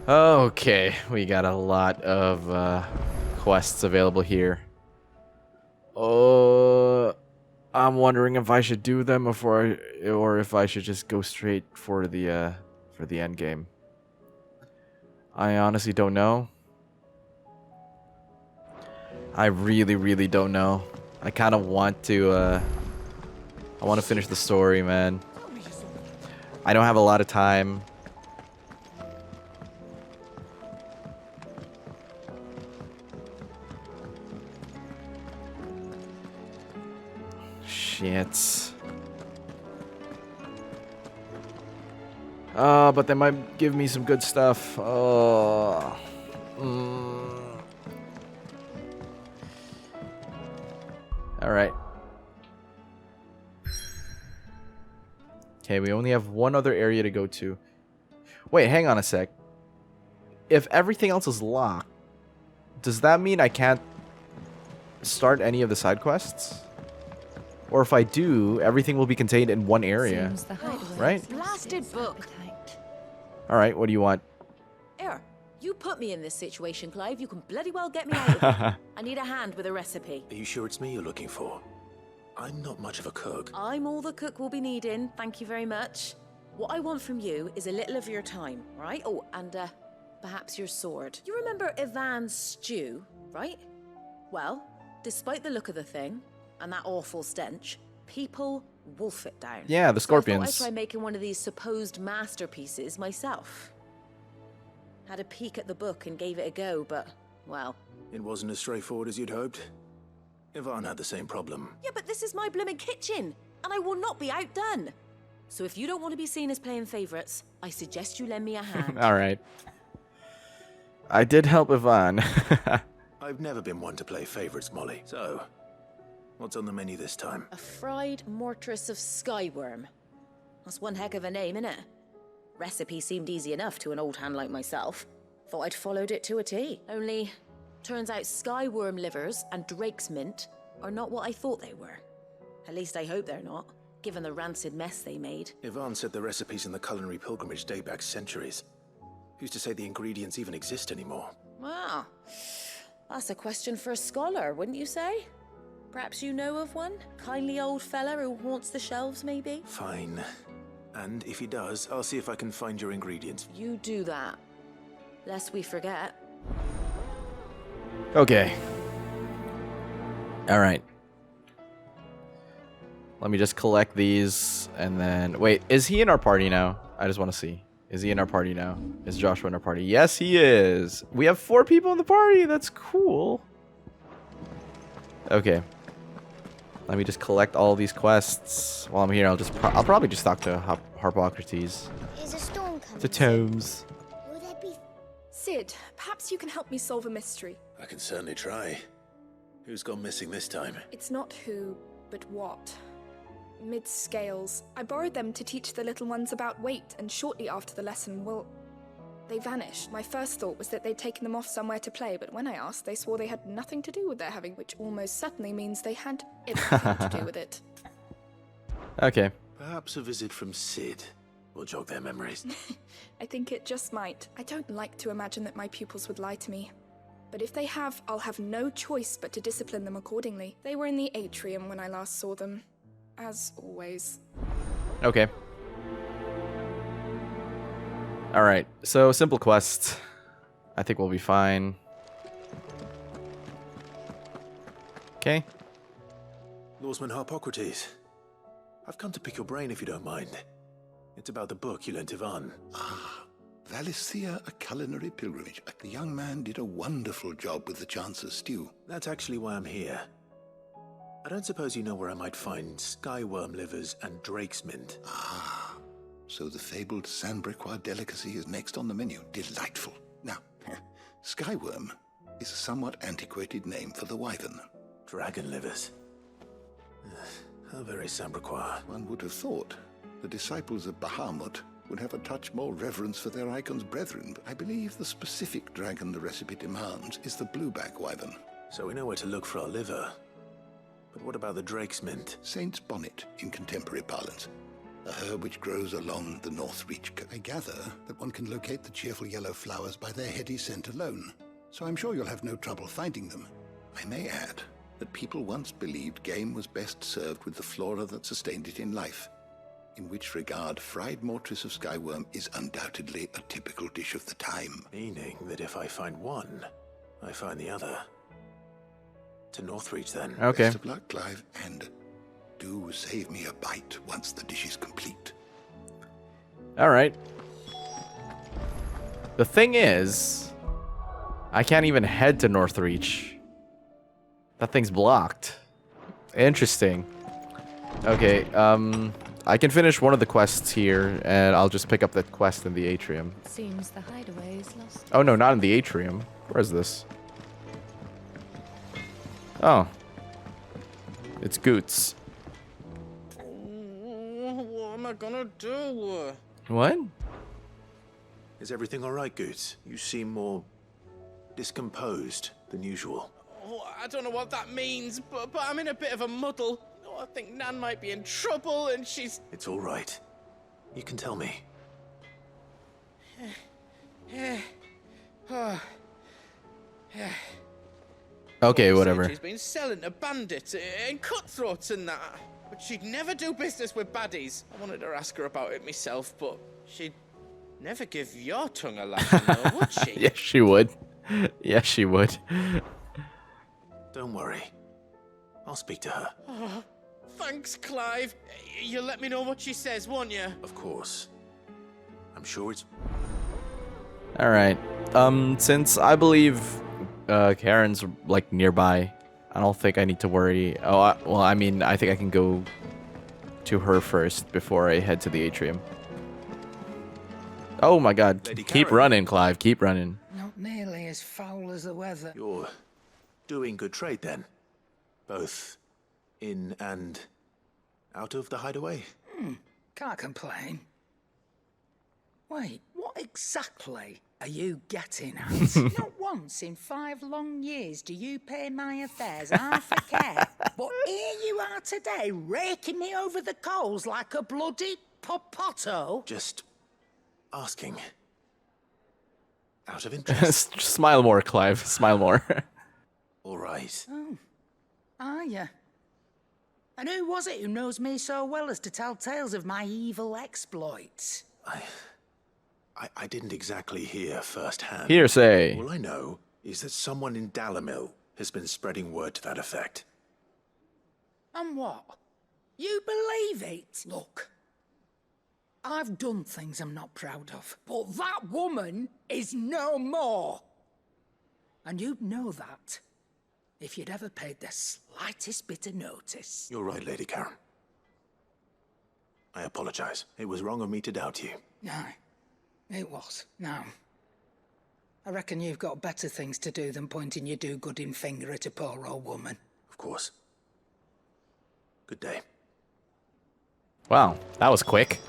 Okay, we got a lot of quests available here. I'm wondering if I should do them before or if I should just go straight for the end game. I honestly don't know. I really don't know. I kind of want to I want to finish the story, man. I don't have a lot of time. Shit. But they might give me some good stuff. Alright. Okay, we only have one other area to go to. Wait, hang on a sec. If everything else is locked, does that mean I can't start any of the side quests? Or if I do, everything will be contained in one area. Right? Blasted book. Alright, what do you want? Here, you put me in this situation, Clive. You can bloody well get me out of it. I need a hand with a recipe. Are you sure it's me you're looking for? I'm not much of a cook. I'm all the cook will be needing. Thank you very much. What I want from you is a little of your time, right? Oh, and perhaps your sword. You remember Ivan's stew, right? Well, despite the look of the thing and that awful stench, people wolf it down. Yeah, the scorpions. So I thought I'd try making one of these supposed masterpieces myself. Had a peek at the book and gave it a go, but, well... It wasn't as straightforward as you'd hoped. Ivan had the same problem. Yeah, but this is my blooming kitchen, and I will not be outdone. So if you don't want to be seen as playing favourites, I suggest you lend me a hand. Alright. I did help Ivan. I've never been one to play favourites, Molly. So, what's on the menu this time? A fried mortress of skyworm. That's one heck of a name, innit? Recipe seemed easy enough to an old hand like myself. Thought I'd followed it to a T. Only, turns out skyworm livers and drake's mint are not what I thought they were. At least I hope they're not, given the rancid mess they made. Ivan said the recipes in the culinary pilgrimage date back centuries. Who's to say the ingredients even exist anymore? Wow. That's a question for a scholar, wouldn't you say? Perhaps you know of one? Kindly old fella who haunts the shelves, maybe? Fine. And if he does, I'll see if I can find your ingredients. You do that. Lest we forget. Okay. Alright. Let me just collect these, and then... Wait, is he in our party now? I just want to see. Is he in our party now? Is Joshua in our party? Yes, he is! We have 4 people in the party! That's cool! Okay. Let me just collect all these quests. While I'm here, I'll probably just talk to Harpocrates. Is a storm coming? To Tomes. Will there be... Sid, perhaps you can help me solve a mystery. I can certainly try. Who's gone missing this time? It's not who, but what. Mid-scales. I borrowed them to teach the little ones about weight, and shortly after the lesson, well, they vanished. My first thought was that they'd taken them off somewhere to play, but when I asked, they swore they had nothing to do with their having, which almost certainly means they had everything to do with it. Okay. Perhaps a visit from Sid will jog their memories. I think it just might. I don't like to imagine that my pupils would lie to me. But if they have, I'll have no choice but to discipline them accordingly. They were in the atrium when I last saw them. As always. Okay. Alright, so simple quest. I think we'll be fine. Okay. Lawsman Harpocrates. I've come to pick your brain if you don't mind. It's about the book you lent Ivan. Valicia, a culinary pilgrimage. The young man did a wonderful job with the Chance's stew. That's actually why I'm here. I don't suppose you know where I might find skyworm livers and drake's mint. So the fabled Sandbrequois delicacy is next on the menu. Delightful. Now, skyworm is a somewhat antiquated name for the wyvern. Dragon livers. How very Sandbrequois. One would have thought the disciples of Bahamut would have a touch more reverence for their icon's brethren, but I believe the specific dragon the recipe demands is the blueback wyvern. So we know where to look for our liver. But what about the drake's mint? Saint's bonnet in contemporary parlance. a herb which grows along the North Reach. I gather that one can locate the cheerful yellow flowers by their heady scent alone, so I'm sure you'll have no trouble finding them. I may add that people once believed game was best served with the flora that sustained it in life, in which regard fried mortress of skyworm is undoubtedly a typical dish of the time. Meaning that if I find one, I find the other. To Northreach, then. Okay. Best of luck, Clive, and do save me a bite once the dish is complete. All right. The thing is, I can't even head to Northreach. That thing's blocked. Interesting. Okay, I can finish one of the quests here, and I'll just pick up that quest in the atrium. Seems the hideaway is lost. Oh, no, not in the atrium. Where's this? Oh. It's Goots. What am I gonna do? What? Is everything all right, Goots? You seem more discomposed than usual. Oh, I don't know what that means, but I'm in a bit of a muddle. Oh, I think Nan might be in trouble, and she's... It's all right. You can tell me. Okay, She whatever. said she's been selling to bandits and cutthroats and that, but she'd never do business with baddies. I wanted to ask her about it myself, but she'd never give your tongue a lashing, though, would she? Yes, she would. Yes, she would. Don't worry. I'll speak to her. Oh, thanks, Clive. You'll let me know what she says, won't you? Of course. I'm sure it's... All right. Since I believe Karen's like nearby, I don't think I need to worry. Oh, well, I mean, I think I can go to her first before I head to the atrium. Oh my God! Lady Keep Karen. running, Clive. Keep running. Not nearly as foul as the weather. You're doing good trade, then? Both in and out of the hideaway? Can't complain. Wait, what exactly are you getting at? Not once in 5 long years do you pay my affairs half a care. But here you are today, raking me over the coals like a bloody popoto. Just asking. Out of interest. Smile more, Clive. Smile more. All right. Are you? And who was it who knows me so well as to tell tales of my evil exploits? I didn't exactly hear firsthand. Hearsay. All I know is that someone in Dalamil has been spreading word to that effect. And what? You believe it? Look, I've done things I'm not proud of, but that woman is no more. And you'd know that if you'd ever paid the slightest bit of notice. You're right, Lady Karen. I apologize. It was wrong of me to doubt you. Aye, it was. Now, I reckon you've got better things to do than pointing your do-gooding finger at a poor old woman. Of course. Good day. Wow, that was quick.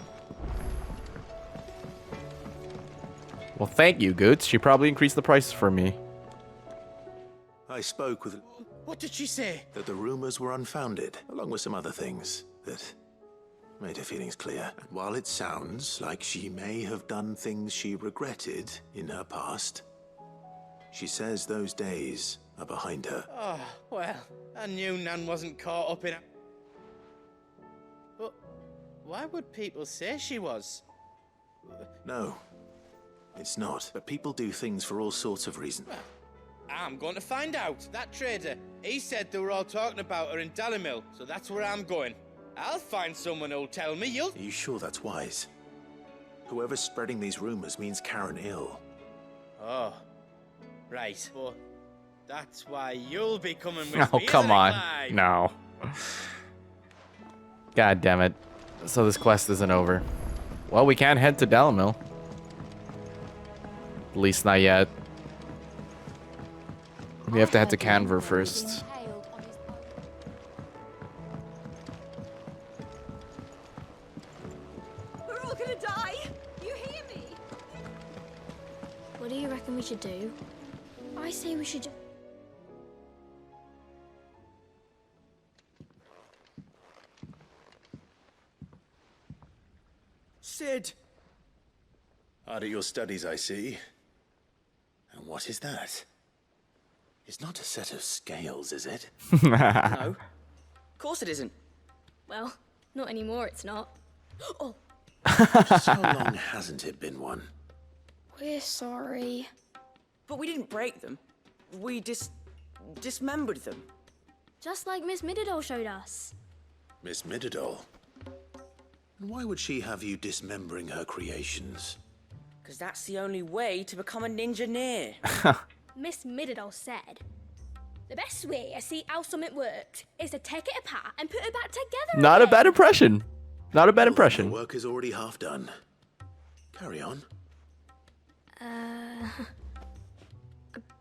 Well, thank you, Goots. She probably increased the prices for me. I spoke with... What did she say? that the rumors were unfounded, along with some other things that made her feelings clear. And while it sounds like she may have done things she regretted in her past, she says those days are behind her. Oh, well, I knew Nan wasn't caught up in it. But why would people say she was? No, it's not. But people do things for all sorts of reasons. Well, I'm going to find out. That trader, he said they were all talking about her in Dalamil, so that's where I'm going. I'll find someone who'll tell me. You'll... Are you sure that's wise? Whoever's spreading these rumors means Karen ill. Oh, right. But that's why you'll be coming with Oh, me, come isn't it, on. Clive? No. God damn it. So this quest isn't over. Well, we can head to Dalamil. At least not yet. We have to head to Canver first. We're all gonna die! You hear me? What do you reckon we should do? I say we should. Sid! Hard at your studies, I see. And what is that? It's not a set of scales, is it? No. Of course it isn't. Well, not anymore, it's not. Oh, Just how long hasn't it been one? we're sorry. But we didn't break them. We dismembered them. Just like Miss Middledore showed us. Miss Middledore? And why would she have you dismembering her creations? Because that's the only way to become a ninja-neer. Miss Middledore said, the best way I see how something worked is to take it apart and put it back together Not a again. bad impression. Not a bad The impression. work is already half done. Carry on.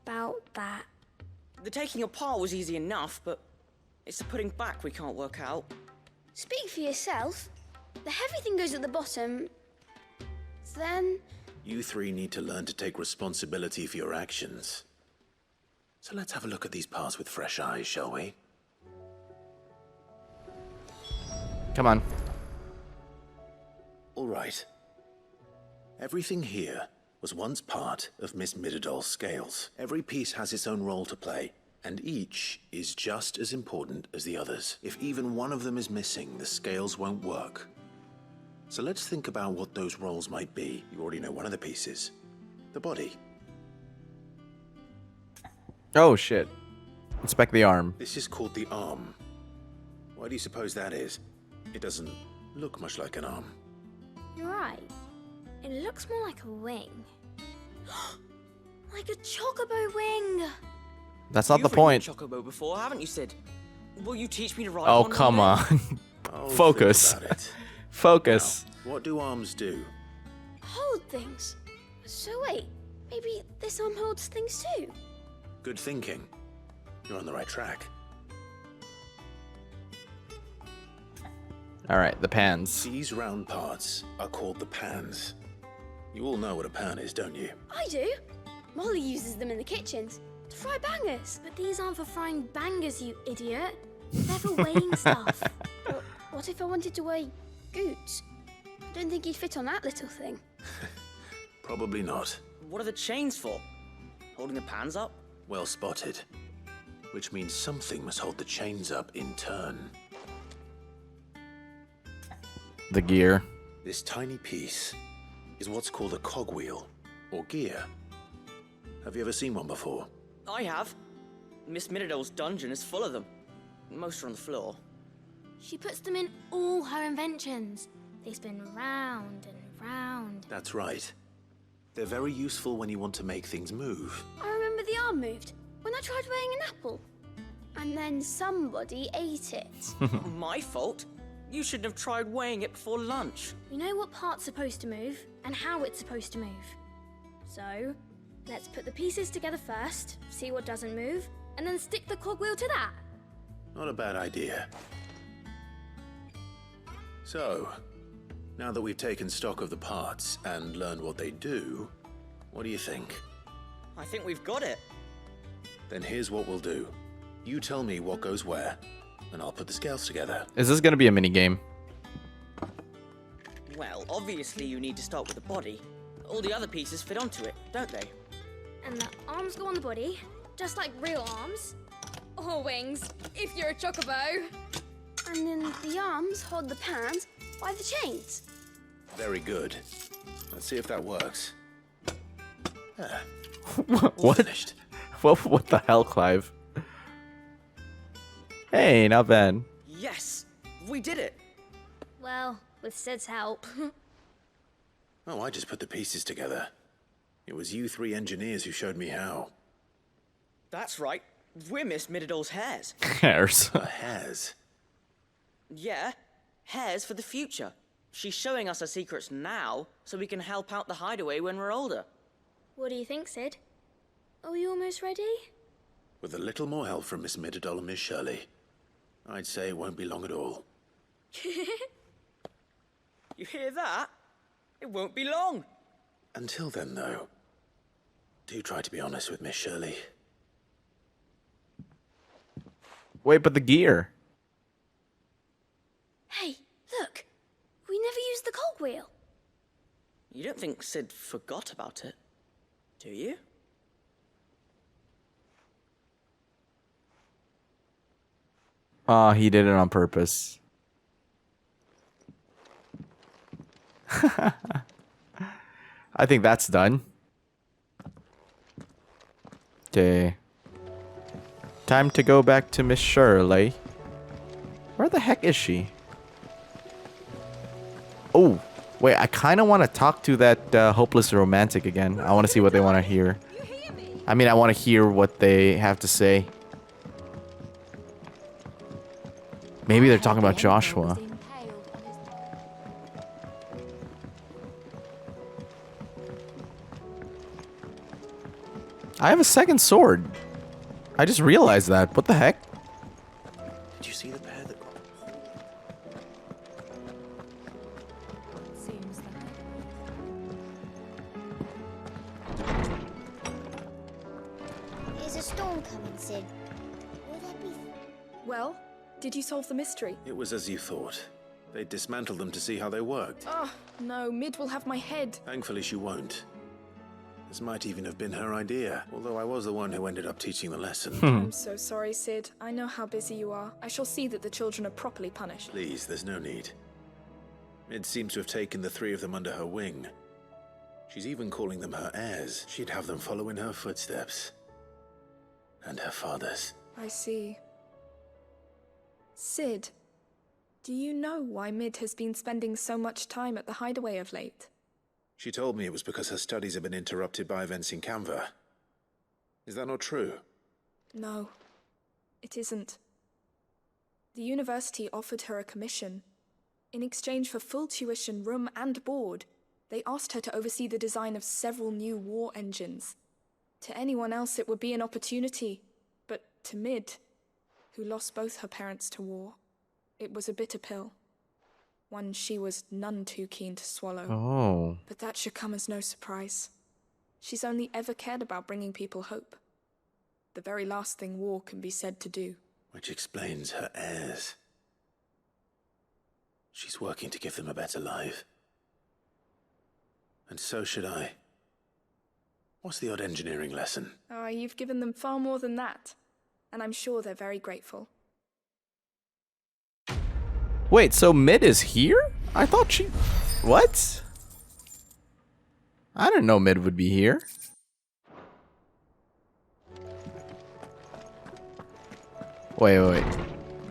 About that. The taking apart was easy enough, but it's the putting back we can't work out. Speak for yourself. The heavy thing goes at the bottom. Then... You three need to learn to take responsibility for your actions. So let's have a look at these parts with fresh eyes, shall we? Come on. All right. Everything here was once part of Miss Middledore's scales. Every piece has its own role to play, and each is just as important as the others. If even one of them is missing, the scales won't work. So let's think about what those roles might be. You already know one of the pieces. The body. Oh, shit. Inspect the arm. This is called the arm. Why do you suppose that is? It doesn't look much like an arm. You're right. It looks more like a wing. Like a chocobo wing. That's not You've the point. ridden a chocobo before, haven't you, Sid? Will you teach me to ride Oh, one come one day? on. I'll Focus. think about it. Focus. Now, what do arms do? Hold things. So wait, maybe this arm holds things too? Good thinking. You're on the right track. All right, the pans. These round parts are called the pans. You all know what a pan is, don't you? I do. Molly uses them in the kitchens to fry bangers. But these aren't for frying bangers, you idiot. They're for weighing stuff. But what if I wanted to weigh Goots? I don't think he'd fit on that little thing. Probably not. What are the chains for? Holding the pans up? Well spotted. Which means something must hold the chains up in turn. The gear. This tiny piece is what's called a cogwheel, or gear. Have you ever seen one before? I have. Miss Minidore's dungeon is full of them. Most are on the floor. She puts them in all her inventions. They spin round and round. That's right. They're very useful when you want to make things move. I remember the arm moved when I tried weighing an apple. And then somebody ate it. My fault. You shouldn't have tried weighing it before lunch. We know what part's supposed to move and how it's supposed to move. So, let's put the pieces together first, see what doesn't move, and then stick the cogwheel to that. Not a bad idea. So, now that we've taken stock of the parts and learned what they do, what do you think? I think we've got it. Then here's what we'll do. You tell me what goes where, and I'll put the scales together. Is this gonna be a mini game? Well, obviously you need to start with the body. All the other pieces fit onto it, don't they? And the arms go on the body, just like real arms. Or wings, if you're a chocobo. And then the arms hold the pans by the chains. Very good. Let's see if that works. Ah, What? finished. What the hell, Clive? Hey, not bad. Yes! We did it! Well, with Sid's help. Oh, I just put the pieces together. It was you three engineers who showed me how. That's right. We're Miss Mididore's hairs. Hairs. Hairs. Yeah, hairs for the future. She's showing us her secrets now, so we can help out the hideaway when we're older. What do you think, Sid? Are we almost ready? With a little more help from Miss Middledore and Miss Shirley, I'd say it won't be long at all. You hear that? It won't be long. Until then, though, do try to be honest with Miss Shirley. Wait, but the gear. Hey, look. We never used the cogwheel. You don't think Sid forgot about it, do you? Oh, he did it on purpose. I think that's done. Okay. Time to go back to Miss Shirley. Where the heck is she? Oh, wait, I kind of want to talk to that hopeless romantic again. I want to see what they want to hear. I mean, I want to hear what they have to say. Maybe they're talking about Joshua. I have a second sword. I just realized that. What the heck? Did you see the pair that got... Seems that. Is a storm coming, Sid? Will there be... Well, did you solve the mystery? It was as you thought. They dismantled them to see how they worked. Oh, no, Mid will have my head. Thankfully, she won't. This might even have been her idea, although I was the one who ended up teaching the lesson. I'm so sorry, Sid. I know how busy you are. I shall see that the children are properly punished. Please, there's no need. Mid seems to have taken the three of them under her wing. She's even calling them her heirs. She'd have them follow in her footsteps. And her father's. I see. Sid, do you know why Mid has been spending so much time at the hideaway of late? She told me it was because her studies have been interrupted by events in Canva. Is that not true? No, it isn't. The university offered her a commission. In exchange for full tuition, room and board, they asked her to oversee the design of several new war engines. To anyone else it would be an opportunity, but to Mid, who lost both her parents to war, it was a bitter pill. One she was none too keen to swallow. Oh. But that should come as no surprise. She's only ever cared about bringing people hope. The very last thing war can be said to do. Which explains her heirs. She's working to give them a better life. And so should I. What's the odd engineering lesson? Oh, you've given them far more than that. And I'm sure they're very grateful. Wait, so Mid is here? I thought she... What? I didn't know Mid would be here. Wait.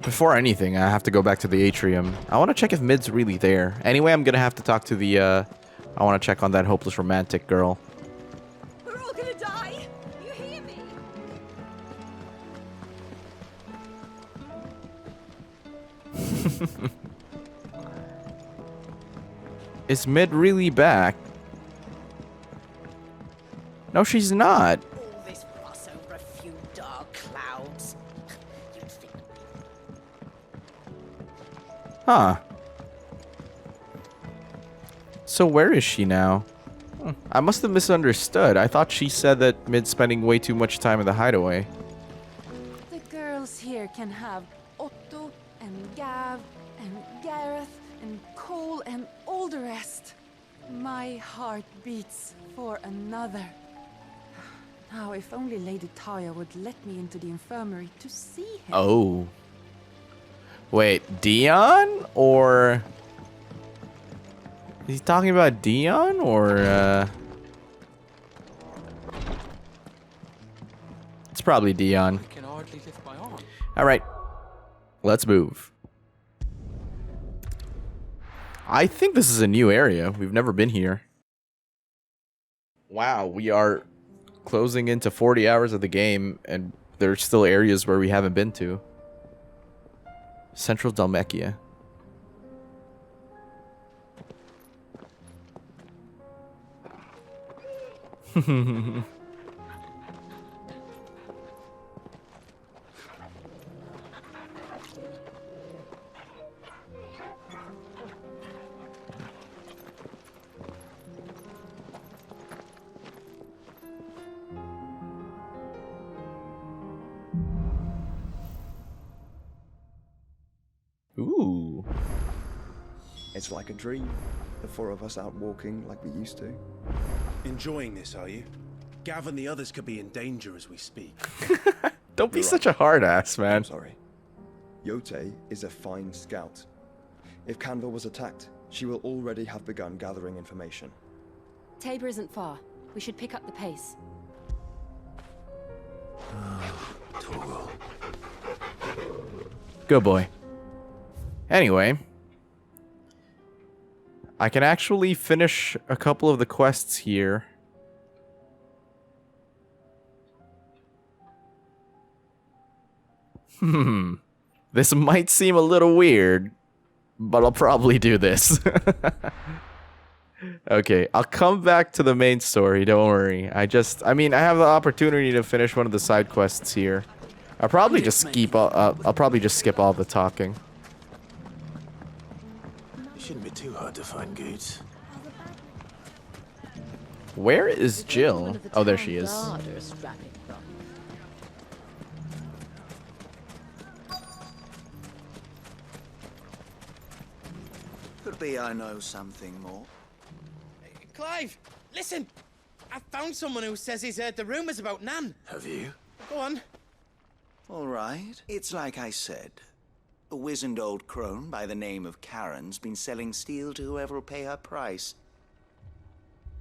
Before anything, I have to go back to the atrium. I want to check if Mid's really there. Anyway, I'm gonna have to talk to the, I want to check on that hopeless romantic girl. We're all gonna die! You hear me? Is Mid really back? No, she's not. All this fuss over a few dark clouds. You'd think. Huh. So where is she now? I must have misunderstood. I thought she said that Mid's spending way too much time in the hideaway. The girls here can have Otto and Gav and Gareth and Cole and all the rest. My heart beats for another. Now, if only Lady Taya would let me into the infirmary to see him. Oh. Wait, Dion? Or... Is he talking about Dion? Or, It's probably Dion. I can hardly lift my arm. Alright. Let's move. I think this is a new area. We've never been here. Wow, we are closing into 40 hours of the game, and there's still areas where we haven't been to. Central Dalmekia. It's like a dream. The four of us out walking like we used to. Enjoying this, are you? Gav and the others could be in danger as we speak. Don't be such a hard ass, man. I'm sorry. Yote is a fine scout. If Canville was attacked, she will already have begun gathering information. Tabor isn't far. We should pick up the pace. Torgal. Good boy. Anyway, I can actually finish a couple of the quests here. This might seem a little weird, but I'll probably do this. Okay, I'll come back to the main story, don't worry. I have the opportunity to finish one of the side quests here. I'll probably just skip all the talking. It shouldn't be too hard to find Goots. Where is Jill? Oh, there she is. Could be I know something more. Clive, listen! I found someone who says he's heard the rumours about Nan. Have you? Go on. All right. It's like I said. A wizened old crone by the name of Karen's been selling steel to whoever will pay her price.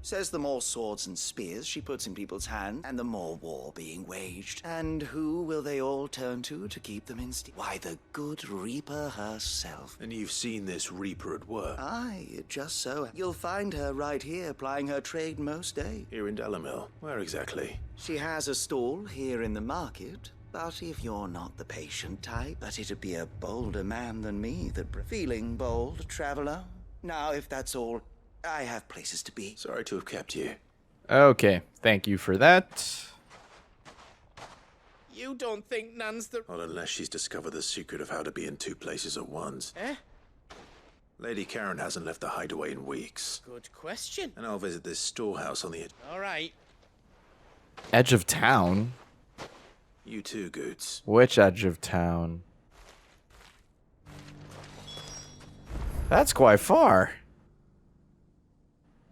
Says the more swords and spears she puts in people's hands, and the more war being waged. And who will they all turn to keep them in steel? Why, the good Reaper herself. And you've seen this Reaper at work? Aye, just so. You'll find her right here plying her trade most days. Here in Delamil. Where exactly? She has a stall here in the market. But if you're not the patient type, but it'd be a bolder man than me feeling bold, traveler. Now, if that's all, I have places to be. Sorry to have kept you. Okay, thank you for that. You don't think Nan's the... Not unless she's discovered the secret of how to be in two places at once. Eh? Lady Karen hasn't left the hideaway in weeks. Good question. And I'll visit this storehouse on the edge. All right. Edge of town? You too, Goots. Which edge of town? That's quite far.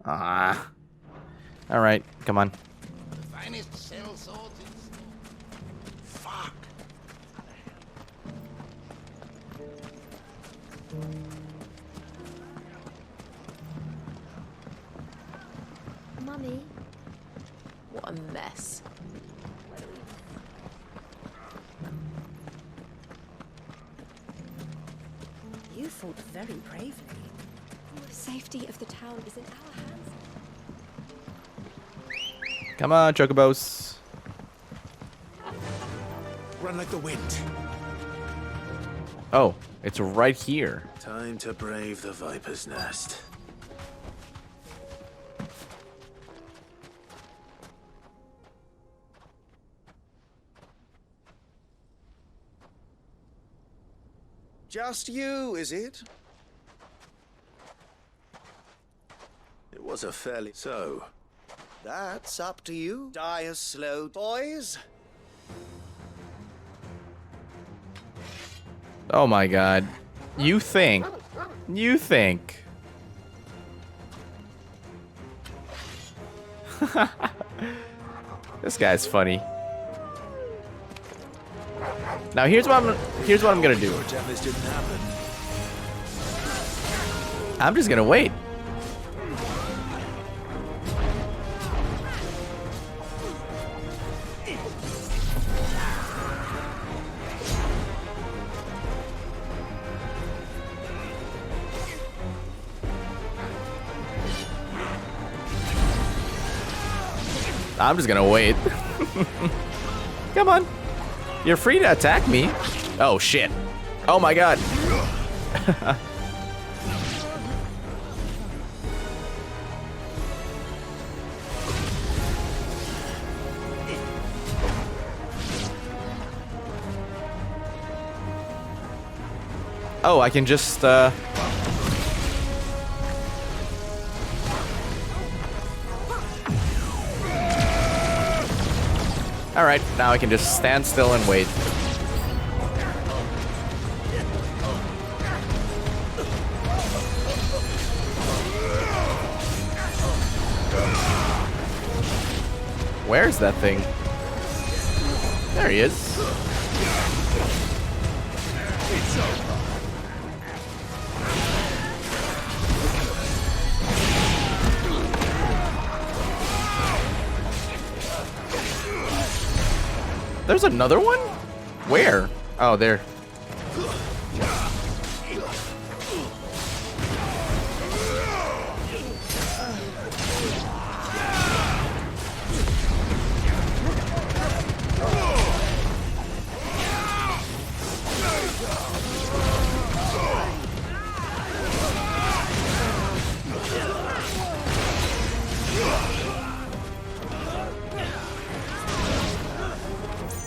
Ah. Alright, come on. The finest cell swords in Fuck. Mummy, What a mess. You fought very bravely. the safety of the town is in our hands. Come on, Chocobos. Run like the wind. Oh, it's right here. Time to brave the Viper's Nest. Just you, is it? It was a fairly... So... That's up to you. Die a slow, boys. Oh my god. You think. This guy's funny. Now here's what I'm gonna do. I'm just gonna wait. I'm just gonna wait. Come on. You're free to attack me. Oh, shit. Oh, my God. Oh, I can just, Alright, now I can just stand still and wait. Where's that thing? There he is. There's another one? Where? Oh, there.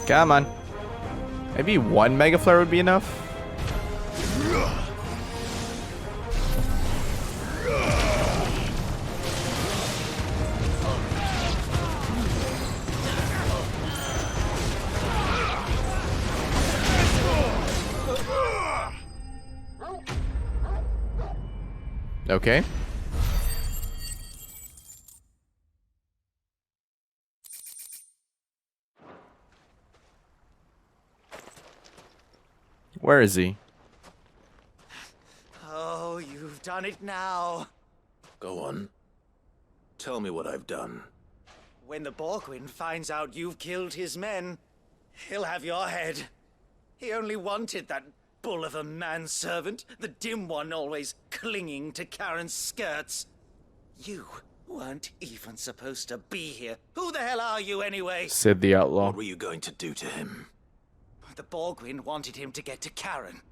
Come on. Maybe one Mega Flare would be enough? Okay. Where is he? Oh, you've done it now. Go on. Tell me what I've done. When the Borgwyn finds out you've killed his men, he'll have your head. He only wanted that bull of a manservant, the dim one always clinging to Karen's skirts. You weren't even supposed to be here. Who the hell are you anyway? Sid the Outlaw. What were you going to do to him? The Borgwyn wanted him to get to Karen.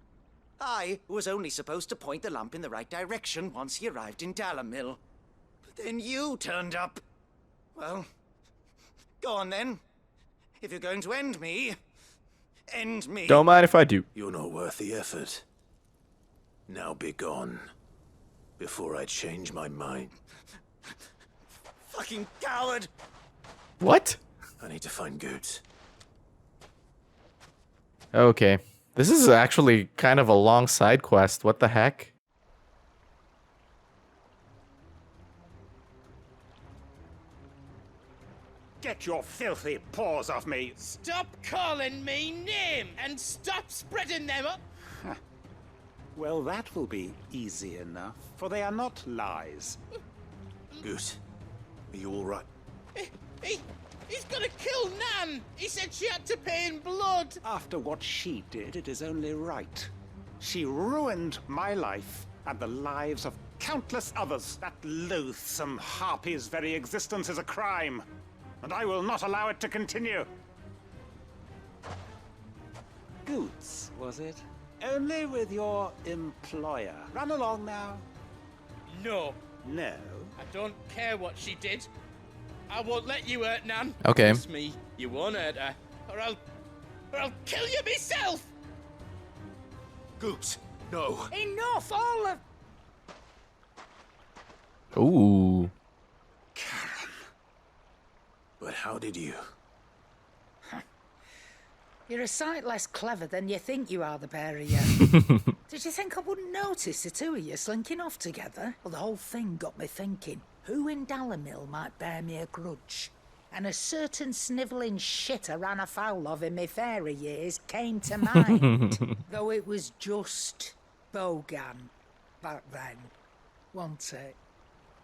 I was only supposed to point the lamp in the right direction once he arrived in Dalamil. But then you turned up. Well, go on then. If you're going to end me, end me. Don't mind if I do. You're not worth the effort. Now be gone. Before I change my mind. Fucking coward! What? I need to find Goots. Okay. This is actually kind of a long side quest. What the heck? Get your filthy paws off me! Stop calling me name and stop spreading them up. Well, that will be easy enough, for they are not lies. Goose, are you all right? He's gonna kill Nan! He said she had to pay in blood! After what she did, it is only right. She ruined my life and the lives of countless others. That loathsome harpy's very existence is a crime, and I will not allow it to continue. Goots, was it? Only with your employer. Run along now. No. No? I don't care what she did. I won't let you hurt Nan. Okay. Promise me you won't hurt her, or I'll kill you myself. Goots, no. Enough, all of... Ooh. Karen. But how did you? You're a sight less clever than you think you are, the pair of you. Did you think I wouldn't notice the two of you slinking off together? Well, the whole thing got me thinking. Who in Dalamil might bear me a grudge? And a certain snivelling shit I ran afoul of in my fairy years came to mind. Though it was just Bogan back then, wasn't it?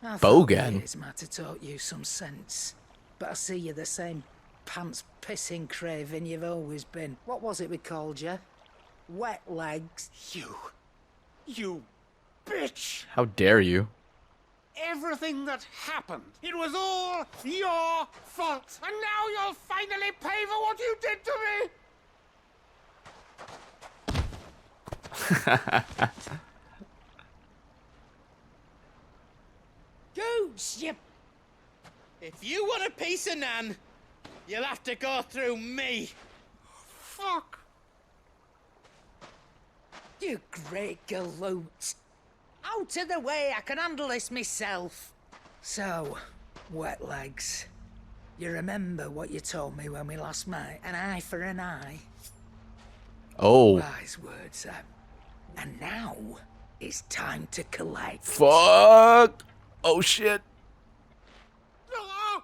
I thought Bogan? years might have taught you some sense. But I see you're the same pants-pissing craven you've always been. What was it we called you? Wet legs? You bitch! How dare you? Everything that happened, it was all your fault. And now you'll finally pay for what you did to me! Goose, you... If you want a piece of Nan, you'll have to go through me. Fuck! You great galoot. Out of the way, I can handle this myself. So, wet legs. You remember what you told me when we last met? An eye for an eye? Oh. Wise words, And now, it's time to collect. Fuck! Oh shit. No!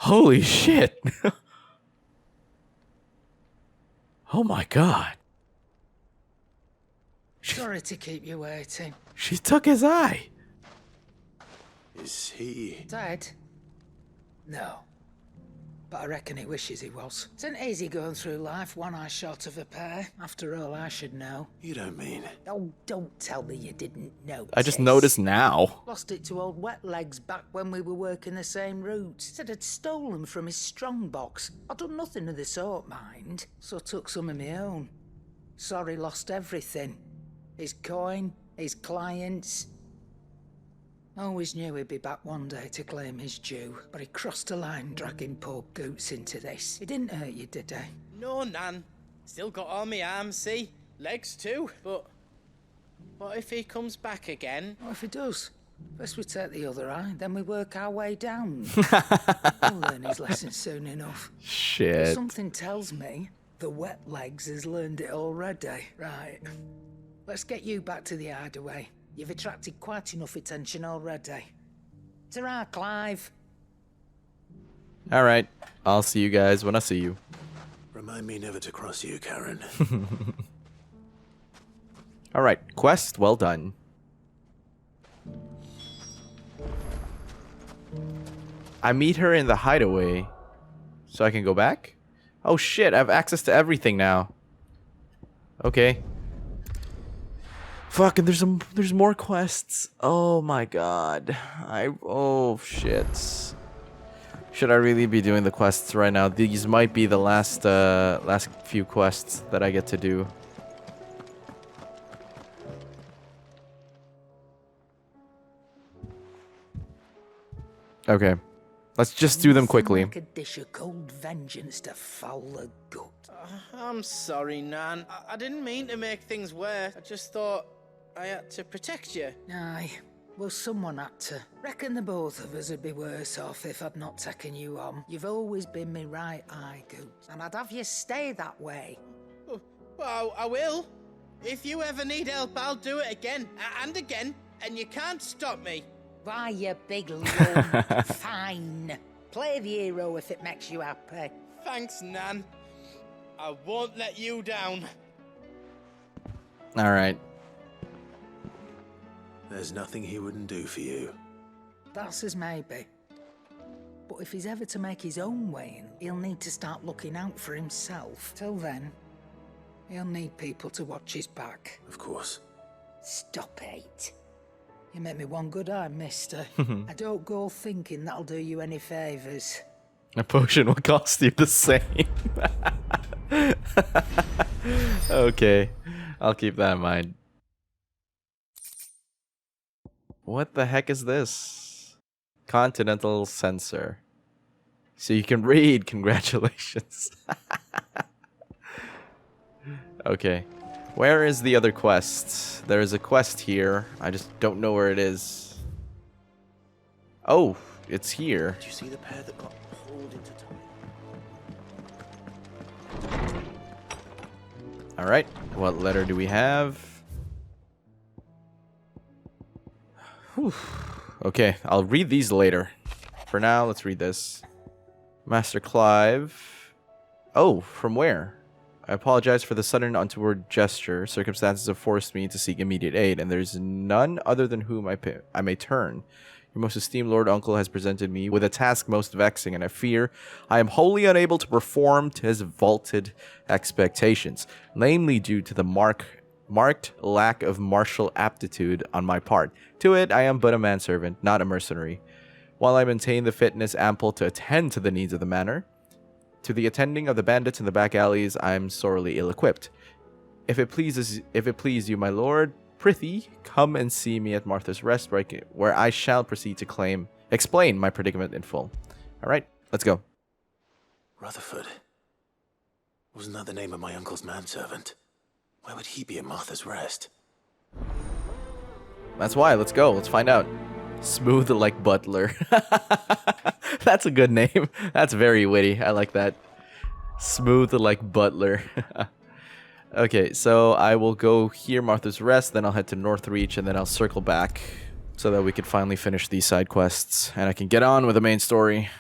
Holy shit. Oh my god. Sorry to keep you waiting. She took his eye. Is he... Dead? No. But I reckon he wishes he was. It's not easy going through life one eye short of a pair. After all, I should know. You don't mean... Oh, don't tell me you didn't notice. I just noticed now. Lost it to old Wet Legs back when we were working the same routes. Said I'd stolen from his strongbox. I'd done nothing of the sort, mind. So I took some of my own. Sorry, lost everything. His coin, his clients. Always knew he'd be back one day to claim his due, but he crossed a line dragging poor Goots into this. He didn't hurt you, did he? No, Nan. Still got all my arms, see? Legs too. But what if he comes back again? What if he does? First we take the other eye, then we work our way down. He'll learn his lesson soon enough. Shit. But something tells me the Wet Legs has learned it already. Right. Let's get you back to the hideaway. You've attracted quite enough attention already. Ta-ra, Clive. Alright. I'll see you guys when I see you. Remind me never to cross you, Karen. Alright. Quest well done. I meet her in the hideaway. So I can go back? Oh shit, I have access to everything now. Okay. Fuck, and there's more quests. Oh my god. Oh shit. Should I really be doing the quests right now? These might be the last few quests that I get to do. Okay. Let's just do them quickly. Like a dish of cold vengeance to foul the gut. I'm sorry, Nan. I didn't mean to make things worse. I just thought I had to protect you. Aye. Well, someone had to. Reckon the both of us would be worse off if I'd not taken you on. You've always been me right eye, Goots. And I'd have you stay that way. Well, I will. If you ever need help, I'll do it again and again. And you can't stop me. Why, you big lump. Fine. Play the hero if it makes you happy. Thanks, Nan. I won't let you down. Alright. There's nothing he wouldn't do for you. That's as maybe. But if he's ever to make his own way in, he'll need to start looking out for himself. Till then, he'll need people to watch his back. Of course. Stop it. You make me one good eye, mister. I don't go thinking that'll do you any favours. A potion will cost you the same. Okay. I'll keep that in mind. What the heck is this? Continental sensor. So you can read. Congratulations. Okay. Where is the other quest? There is a quest here. I just don't know where it is. Oh, it's here. Did you see the pair that got pulled into time? Alright. What letter do we have? Whew. Okay, I'll read these later. For now, let's read this. Master Clive. Oh, from where? I apologize for the sudden untoward gesture. Circumstances have forced me to seek immediate aid, and there is none other than whom I may turn. Your most esteemed Lord Uncle has presented me with a task most vexing, and I fear I am wholly unable to perform to his vaulted expectations, namely due to the marked lack of martial aptitude on my part. To it, I am but a manservant, not a mercenary. While I maintain the fitness ample to attend to the needs of the manor, to the attending of the bandits in the back alleys, I am sorely ill-equipped. If it please you, my lord, prithee, come and see me at Martha's Rest, where I shall proceed to explain my predicament in full. All right, let's go. Rutherford. Wasn't that the name of my uncle's manservant? Why would he be at Martha's Rest? That's why. Let's go. Let's find out. Smooth like Butler. That's a good name. That's very witty. I like that. Smooth like Butler. Okay, so I will go here, Martha's Rest, then I'll head to Northreach, and then I'll circle back so that we can finally finish these side quests, and I can get on with the main story.